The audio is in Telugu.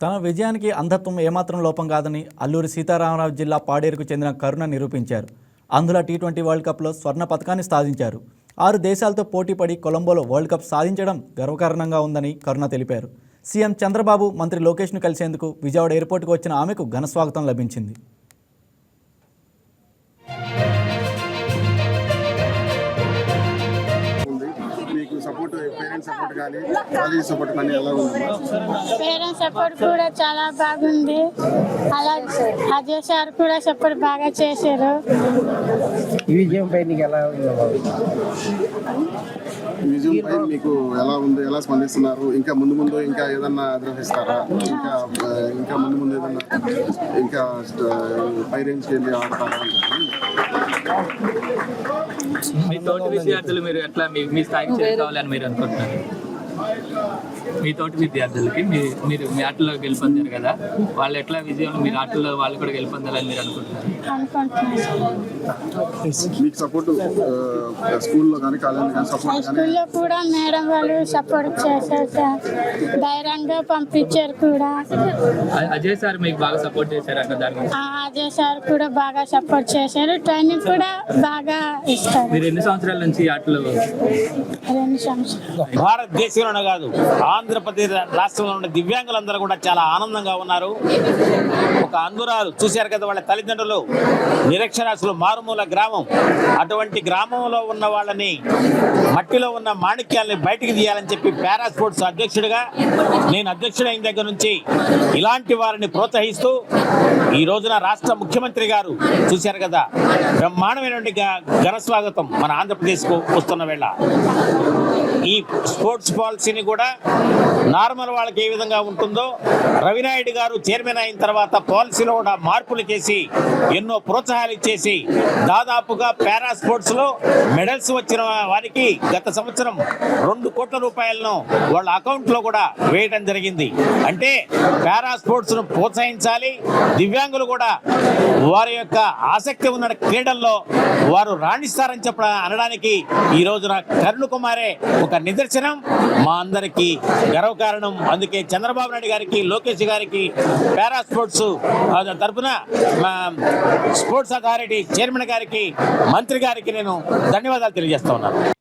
తన విజయానికి అంధత్వం ఏమాత్రం లోపం కాదని అల్లూరి సీతారామరాజు జిల్లా పాడేరుకు చెందిన కరుణ నిరూపించారు. అందులో టీ20 వరల్డ్ కప్లో స్వర్ణ పతకాన్ని సాధించారు. 6 దేశాలతో పోటీపడి కొలంబోలో వరల్డ్ కప్ సాధించడం గర్వకారణంగా ఉందని కరుణ తెలిపారు. సీఎం చంద్రబాబు, మంత్రి లోకేష్ను కలిసేందుకు విజయవాడ ఎయిర్పోర్టుకు వచ్చిన ఆమెకు ఘనస్వాగతం లభించింది. పేరెంట్స్ సపోర్ట్ కూడా చాలా బాగుంది. అలా అజయ్ సార్ కూడా సపోర్ట్ బాగా చేశారు. విజయం పై మీకు ఎలా ఉంది, ఎలా స్పందిస్తున్నారు? ఇంకా ముందు ఇంకా ఏదన్నా అధిరోహిస్తారా? ఇంకా ముందు ఏదన్నా ఇంకా పై రేంజ్కి వెళ్ళి ఆడతారా? మీ తోటి విద్యార్థులు మీరు ఎట్లా మీ స్థాయికి చేరుకోవాలని మీరు అనుకుంటున్నారు? మీ తోటి విద్యార్థులకి మీరు మీ ఆటలో గెలుపొందారు కదా, వాళ్ళు ఎట్లా విజయంలో మీరు ఆటలో వాళ్ళు కూడా గెలుపొందాలని మీరు అనుకుంటున్నారు? మీకు సపోర్ట్ స్కూల్లో కానీ కాలేజీలో కానీ సపోర్ట్? స్కూల్లో కూడా మేడం వాళ్ళు సపోర్ట్ చేశారు సార్, ధైర్యంగా పంపించారు కూడా. అజయ్ సార్ మీకు బాగా సపోర్ట్ చేశారంట దాని గురించి? అజయ్ సార్ కూడా బాగా సపోర్ట్ చేశారు, ట్రైనింగ్ కూడా బాగా ఇస్తారు. మీరు ఎన్ని సంవత్సరాల నుంచి ఆటలో? 2 సంవత్సరాలు. భారతదేశంలోనే కాదు, ఆంధ్రప్రదేశ్ రాష్ట్రంలో ఉన్న దివ్యాంగులందరూ కూడా చాలా ఆనందంగా ఉన్నారు. ఒక అందురాలు చూశారు కదా, వాళ్ళ తల్లిదండ్రులు నిరక్షరాస్యులు, మారుమూల గ్రామం. అటువంటి గ్రామంలో ఉన్న వాళ్ళని, మట్టిలో ఉన్న మాణిక్యాలని బయటికి తీయాలని చెప్పి పారా స్పోర్ట్స్ అధ్యక్షుడిగా నేను అధ్యక్షుడైన దగ్గర నుంచి ఇలాంటి వారిని ప్రోత్సహిస్తూ ఈ రోజున రాష్ట్ర ముఖ్యమంత్రి గారు చూశారు కదా, బ్రహ్మాండమైనటువంటి ఘన స్వాగతం మన ఆంధ్రప్రదేశ్కు వస్తున్న వేళ. ఈ స్పోర్ట్స్ పాలసీని కూడా నార్మల్ వాళ్ళకి ఏ విధంగా ఉంటుందో, రవినాయుడు గారు చైర్మన్ అయిన తర్వాత పాలసీలో కూడా మార్పులు చేసి ఎన్నో ప్రోత్సాహాలు ఇచ్చేసి దాదాపుగా పారా స్పోర్ట్స్ లో మెడల్స్ వచ్చిన వారికి గత సంవత్సరం 2 కోట్ల రూపాయలను వాళ్ళ అకౌంట్ లో కూడా వేయడం జరిగింది. అంటే పారా స్పోర్ట్స్ ను ప్రోత్సహించాలి, దివ్యాంగులు కూడా వారి యొక్క ఆసక్తి ఉన్న క్రీడల్లో వారు రాణిస్తారని అనడానికి ఈ రోజున కరుణ కుమారే ఒక నిదర్శనం, మా అందరికీ గర్వకారణం. అందుకే చంద్రబాబు నాయుడు గారికి, లోకేష్ గారికి, పారా స్పోర్ట్స్ తరఫున స్పోర్ట్స్ అథారిటీ చైర్మన్ గారికి, మంత్రి గారికి నేను ధన్యవాదాలు తెలియజేస్తా ఉన్నాను.